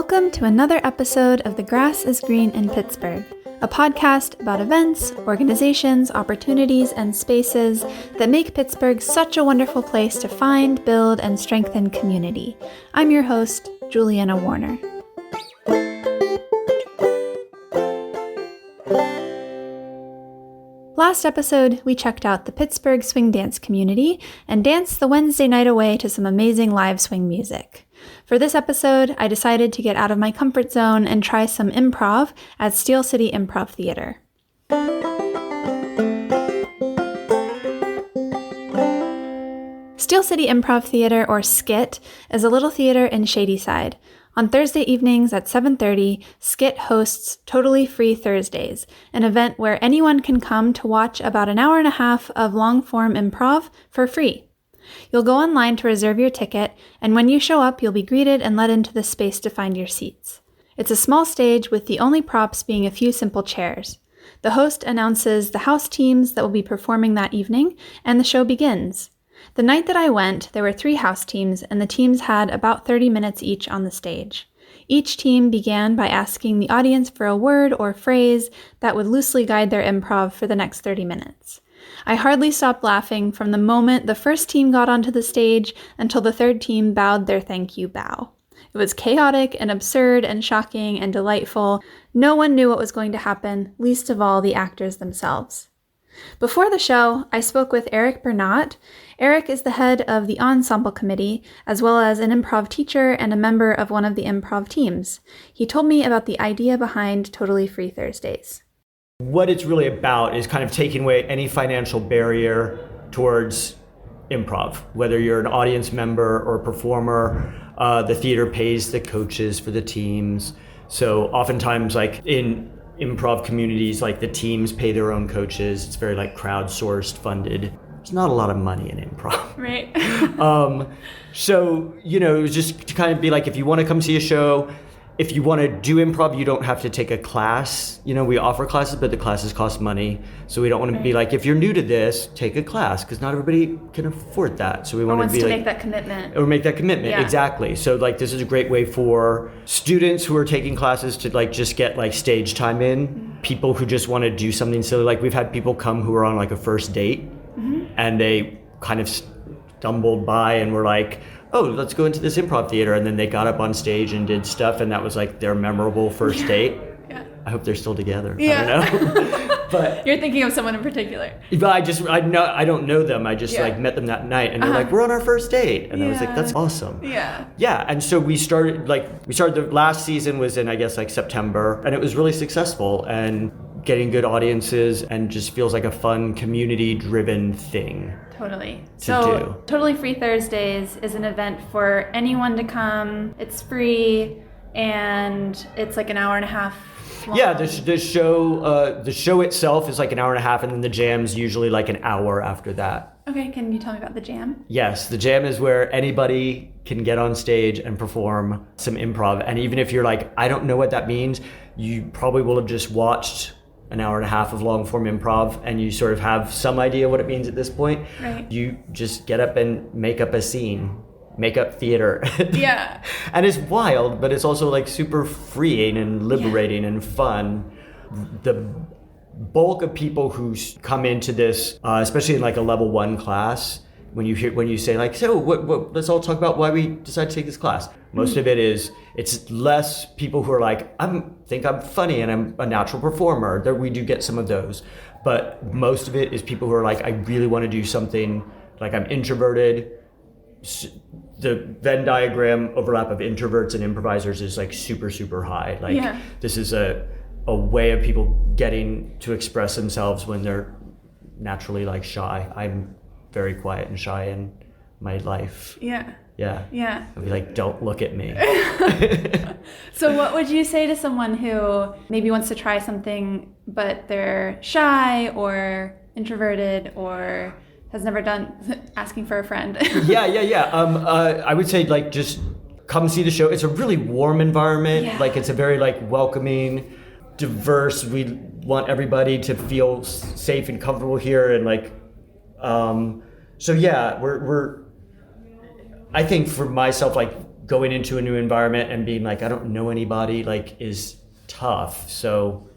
Welcome to another episode of The Grass is Green in Pittsburgh, a podcast about events, organizations, opportunities, and spaces that make Pittsburgh such a wonderful place to find, build, and strengthen community. I'm your host, Julianna Warner. Last episode, we checked out the Pittsburgh swing dance community and danced the Wednesday night away to some amazing live swing music. For this episode, I decided to get out of my comfort zone and try some improv at Steel City Improv Theater. Steel City Improv Theater, or SCIT, is a little theater in Shady. On Thursday evenings at 7:30, SCIT hosts Totally Free Thursdays, an event where anyone can come to watch about an hour and a half of long-form improv for free. You'll go online to reserve your ticket, and when you show up, you'll be greeted and led into the space to find your seats. It's a small stage with the only props being a few simple chairs. The host announces the house teams that will be performing that evening, and the show begins. The night that I went, there were 3 house teams, and the teams had about 30 minutes each on the stage. Each team began by asking the audience for a word or phrase that would loosely guide their improv for the next 30 minutes. I hardly stopped laughing from the moment the first team got onto the stage until the third team bowed their thank you bow. It was chaotic and absurd and shocking and delightful. No one knew what was going to happen, least of all the actors themselves. Before the show, I spoke with Eric Bernat. Eric is the head of the ensemble committee, as well as an improv teacher and a member of one of the improv teams. He told me about the idea behind Totally Free Thursdays. What it's really about is kind of taking away any financial barrier towards improv. Whether you're an audience member or a performer, the theater pays the coaches for the teams. So oftentimes, like in improv communities, like the teams pay their own coaches. It's very like crowdsourced, funded. There's not a lot of money in improv. Right. So, it was just to kind of be like, if you want to come see a show, if you want to do improv, you don't have to take a class. We offer classes, but the classes cost money. So we don't want to be like, if you're new to this, take a class, because not everybody can afford that. So we want to be like, make that commitment. Or make that commitment, yeah. Exactly. So like, this is a great way for students who are taking classes to like just get like stage time in. Mm-hmm. People who just want to do something silly. Like we've had people come who are on like a first date, mm-hmm. and they kind of stumbled by and were like, oh, let's go into this improv theater. And then they got up on stage and did stuff. And that was like their memorable first date. Yeah. I hope they're still together. Yeah. I don't know. But you're thinking of someone in particular. But I don't know them. I just like met them that night and they're like, we're on our first date. And I was like, that's awesome. Yeah. Yeah. And so we started the last season was in, I guess, like September, and it was really successful and getting good audiences and just feels like a fun community driven thing. Totally. So Totally Free Thursdays is an event for anyone to come. It's free and it's like an hour and a half long. Yeah, the show itself is like an hour and a half, and then the jam's usually like an hour after that. Okay, can you tell me about the jam? Yes, the jam is where anybody can get on stage and perform some improv. And even if you're like, I don't know what that means, you probably will have just watched an hour and a half of long form improv and you sort of have some idea what it means at this point. Right. You just get up and make up a scene, make up theater. Yeah. And it's wild, but it's also like super freeing and liberating and fun. The bulk of people who come into this, especially in like a level 1 class, when you say like, so what let's all talk about why we decided to take this class. Most of it is, it's less people who are like, think I'm funny and I'm a natural performer. There we do get some of those, but most of it is people who are like, I really want to do something, like I'm introverted. The Venn diagram overlap of introverts and improvisers is like super, super high. Like This is a way of people getting to express themselves when they're naturally like shy. I'm very quiet and shy in my life. Yeah. I'd be like, don't look at me. So what would you say to someone who maybe wants to try something, but they're shy or introverted or has never done asking for a friend? Yeah. I would say like, just come see the show. It's a really warm environment. Yeah. Like it's a very like welcoming, diverse. We want everybody to feel safe and comfortable here. And like, so yeah, we're I think for myself, like going into a new environment and being like, I don't know anybody, like, is tough. So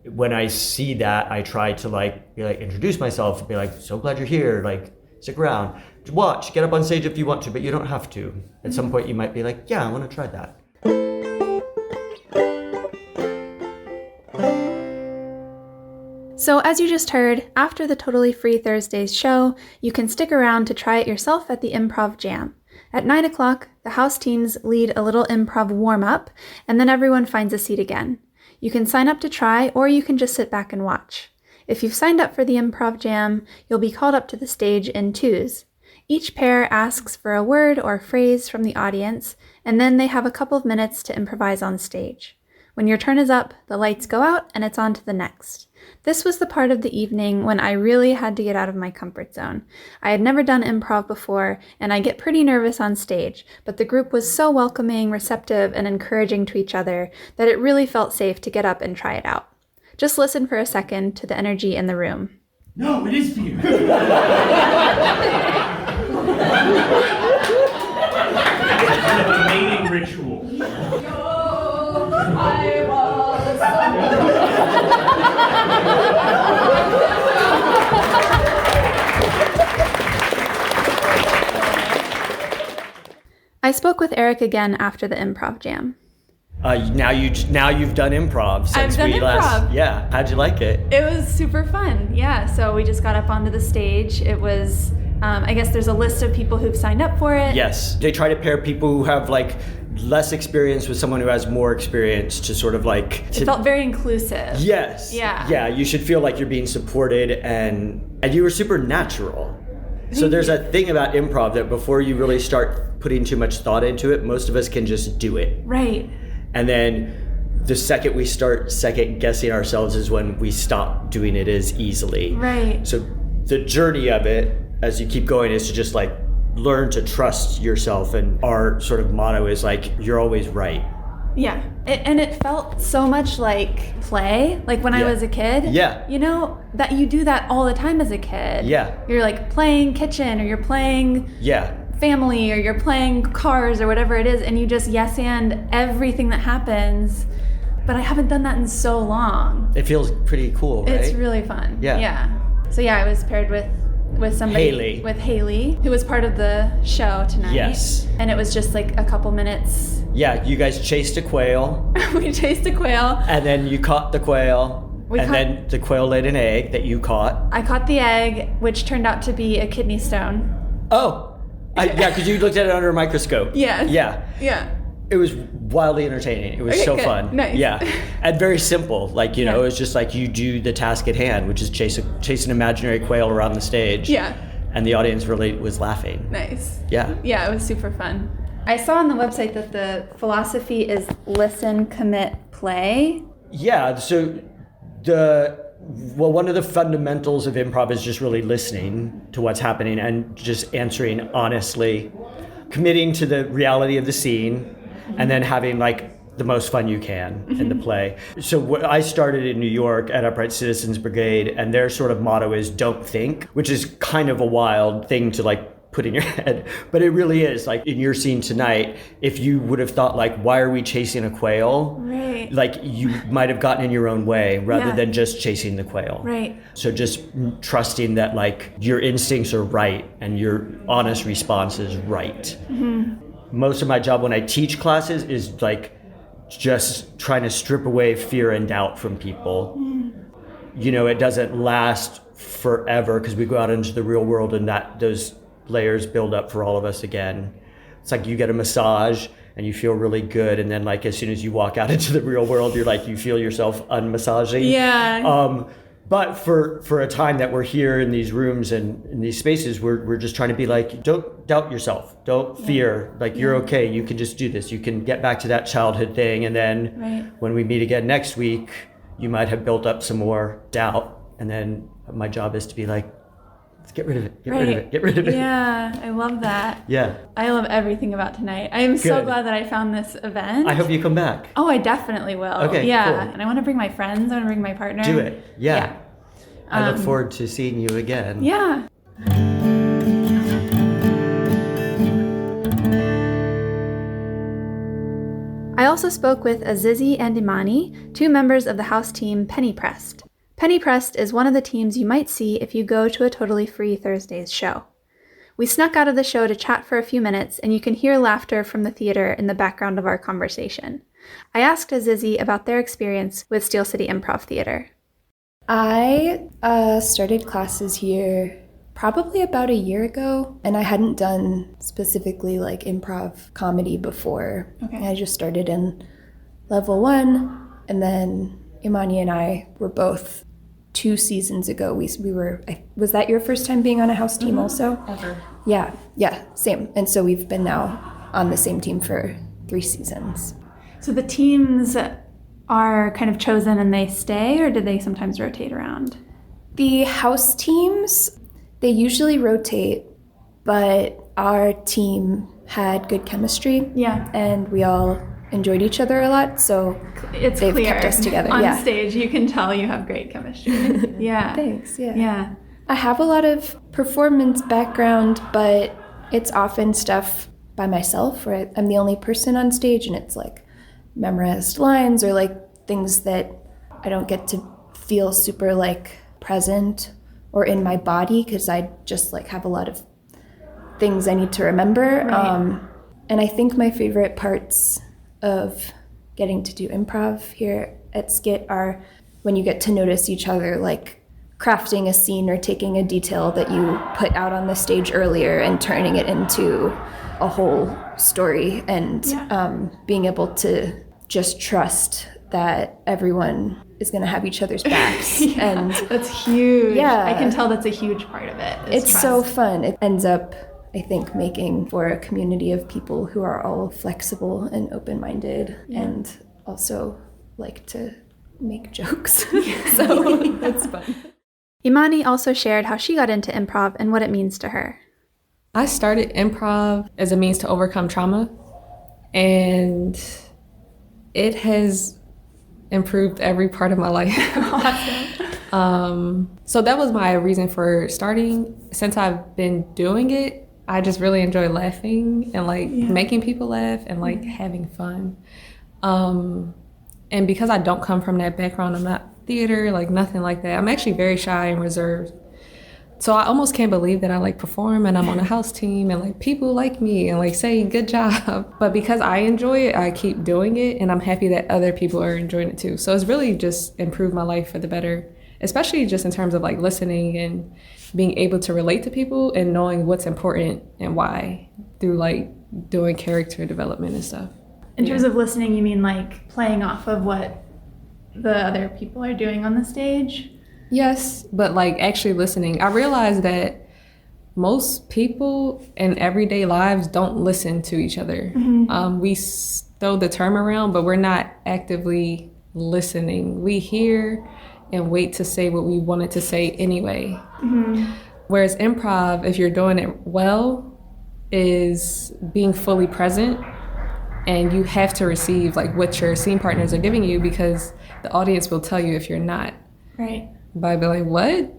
when I see that, I try to like, be like, introduce myself, be like, so glad you're here, like, stick around, watch, get up on stage if you want to, but you don't have to. At some point you might be like, yeah, I want to try that. So as you just heard, after the Totally Free Thursdays show, you can stick around to try it yourself at the Improv Jam. At 9 o'clock, the house teams lead a little improv warm-up, and then everyone finds a seat again. You can sign up to try, or you can just sit back and watch. If you've signed up for the Improv Jam, you'll be called up to the stage in twos. Each pair asks for a word or phrase from the audience, and then they have a couple of minutes to improvise on stage. When your turn is up, the lights go out and it's on to the next. This was the part of the evening when I really had to get out of my comfort zone. I had never done improv before, and I get pretty nervous on stage, but the group was so welcoming, receptive, and encouraging to each other that it really felt safe to get up and try it out. Just listen for a second to the energy in the room. No, it is for you. The mating ritual. I spoke with Eric again after the Improv Jam. Now you've done improv since I've done we improv. last. Yeah, how'd you like it? It was super fun. Yeah, so we just got up onto the stage. It was, I guess there's a list of people who've signed up for it. Yes, they try to pair people who have like less experience with someone who has more experience to sort of like. It felt very inclusive. Yes. Yeah. Yeah, you should feel like you're being supported, and you were super natural. So there's a thing about improv that before you really start putting too much thought into it, most of us can just do it. Right. And then the second we start second guessing ourselves is when we stop doing it as easily. Right. So the journey of it, as you keep going, is to just like learn to trust yourself. And our sort of motto is like, you're always right. Yeah. And it felt so much like play, like when I was a kid. Yeah. You know, that you do that all the time as a kid. Yeah. You're like playing kitchen, or you're playing family, or you're playing cars, or whatever it is, and you just yes and everything that happens. But I haven't done that in so long. It feels pretty cool, right? It's really fun. Yeah. Yeah. So yeah, I was paired with somebody, with Haley, who was part of the show tonight. Yes. And it was just like a couple minutes. Yeah, you guys chased a quail. We chased a quail. And then you caught the quail. Then the quail laid an egg that you caught. I caught the egg, which turned out to be a kidney stone. Oh. Yeah, because you looked at it under a microscope. Yeah. Yeah. Yeah. It was wildly entertaining. It was so good. fun. Nice. Yeah. And very simple. Like, you know, it was just like you do the task at hand, which is chase an imaginary quail around the stage. Yeah. And the audience really was laughing. Nice. Yeah. Yeah, it was super fun. I saw on the website that the philosophy is listen, commit, play. Yeah. So one of the fundamentals of improv is just really listening to what's happening and just answering honestly, committing to the reality of the scene, and then having like the most fun you can in the play. So I started in New York at Upright Citizens Brigade, and their sort of motto is don't think, which is kind of a wild thing to like put in your head, but it really is. Like in your scene tonight, if you would have thought like, why are we chasing a quail? Right. Like you might have gotten in your own way rather than just chasing the quail. Right. So just trusting that like your instincts are right and your honest response is right. Mm-hmm. Most of my job when I teach classes is like just trying to strip away fear and doubt from people. You know, it doesn't last forever because we go out into the real world and those layers build up for all of us again. It's like you get a massage and you feel really good, and then like as soon as you walk out into the real world, you're like you feel yourself unmassaging. Yeah. But for a time that we're here in these rooms and in these spaces, we're just trying to be like, don't doubt yourself, don't fear, like you're okay, you can just do this, you can get back to that childhood thing, and then when we meet again next week, you might have built up some more doubt, and then my job is to be like, let's get rid of it, get rid of it. Yeah, I love that. Yeah. I love everything about tonight. I am so glad that I found this event. I hope you come back. Oh, I definitely will. Okay, yeah. cool. And I want to bring my friends. I want to bring my partner. Do it. Yeah. I look forward to seeing you again. Yeah. also spoke with Azizi and Imani, two members of the house team Penny Pressed. Penny Pressed is one of the teams you might see if you go to a Totally Free Thursdays show. We snuck out of the show to chat for a few minutes, and you can hear laughter from the theater in the background of our conversation. I asked Azizi about their experience with Steel City Improv Theater. I started classes here probably about a year ago, and I hadn't done specifically like improv comedy before. Okay. I just started in level 1, and then Imani and I were both 2 seasons ago. We were, was that your first time being on a house team also? Ever. Yeah, same. And so we've been now on the same team for 3 seasons. So the teams are kind of chosen and they stay, or do they sometimes rotate around? The house teams, they usually rotate, but our team had good chemistry. Yeah. And we all enjoyed each other a lot, so It's they've clear. kept us together. On yeah. stage, you can tell you have great chemistry. Yeah. Thanks, yeah. Yeah. I have a lot of performance background, but it's often stuff by myself where I'm the only person on stage, and it's like memorized lines or like things that I don't get to feel super like present or in my body because I just like have a lot of things I need to remember. Right. And I think my favorite parts of getting to do improv here at SCIT are when you get to notice each other, like crafting a scene or taking a detail that you put out on the stage earlier and turning it into a whole story, and being able to just trust that everyone is going to have each other's backs. And that's huge. Yeah. I can tell that's a huge part of it. It's trust. So fun. It ends up, I think, making for a community of people who are all flexible and open-minded and also like to make jokes. So that's fun. Imani also shared how she got into improv and what it means to her. I started improv as a means to overcome trauma, and it has improved every part of my life. So that was my reason for starting. Since I've been doing it, I just really enjoy laughing and like making people laugh and like having fun. And because I don't come from that background, I'm not theater, like nothing like that. I'm actually very shy and reserved. So I almost can't believe that I like perform and I'm on a house team and like people like me and like say good job. But because I enjoy it, I keep doing it, and I'm happy that other people are enjoying it too. So it's really just improved my life for the better, especially just in terms of like listening and being able to relate to people and knowing what's important and why through like doing character development and stuff. In terms of listening, you mean like playing off of what the other people are doing on the stage? Yes, but like actually listening. I realized that most people in everyday lives don't listen to each other. We throw the term around, but we're not actively listening. We hear and wait to say what we wanted to say anyway. Whereas improv, if you're doing it well, is being fully present, and you have to receive like what your scene partners are giving you, because the audience will tell you if you're not. Right. By being like, what?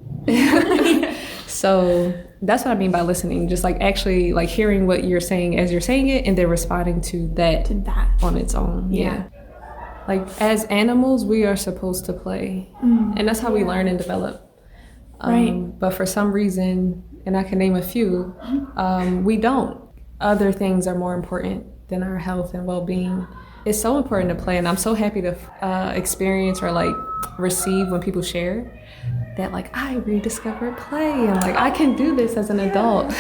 So that's what I mean by listening, just like actually like hearing what you're saying as you're saying it and then responding to that on its own. Yeah. Like as animals, we are supposed to play, and that's how we learn and develop. But for some reason, and I can name a few, we don't. Other things are more important than our health and well-being. It's so important to play, and I'm so happy to experience or like receive when people share that like I rediscovered play and like I can do this as an adult.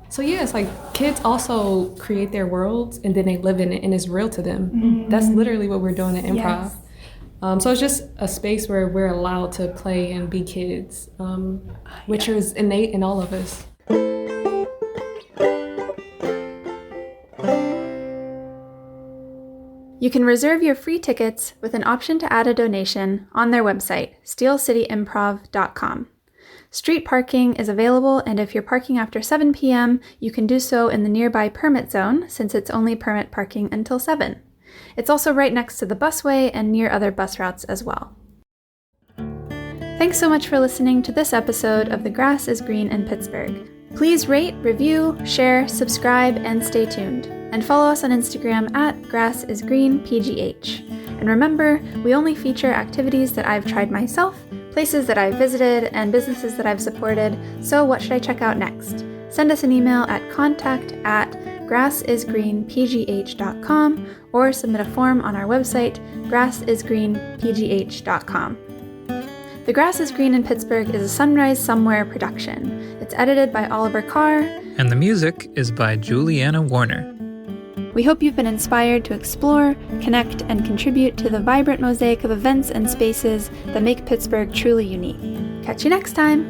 So yeah, it's like kids also create their worlds and then they live in it and it's real to them. That's literally what we're doing at improv. So it's just a space where we're allowed to play and be kids, which is innate in all of us. You can reserve your free tickets with an option to add a donation on their website, steelcityimprov.com. Street parking is available, and if you're parking after 7 p.m., you can do so in the nearby permit zone, since it's only permit parking until 7. It's also right next to the busway and near other bus routes as well. Thanks so much for listening to this episode of The Grass is Green in Pittsburgh. Please rate, review, share, subscribe, and stay tuned. And follow us on Instagram at grassisgreenpgh. And remember, we only feature activities that I've tried myself, places that I've visited, and businesses that I've supported, so what should I check out next? Send us an email at contact@grassisgreenpgh.com or submit a form on our website, grassisgreenpgh.com. The Grass is Green in Pittsburgh is a Sunrise Somewhere production. It's edited by Oliver Carr. And the music is by Julianna Warner. We hope you've been inspired to explore, connect, and contribute to the vibrant mosaic of events and spaces that make Pittsburgh truly unique. Catch you next time!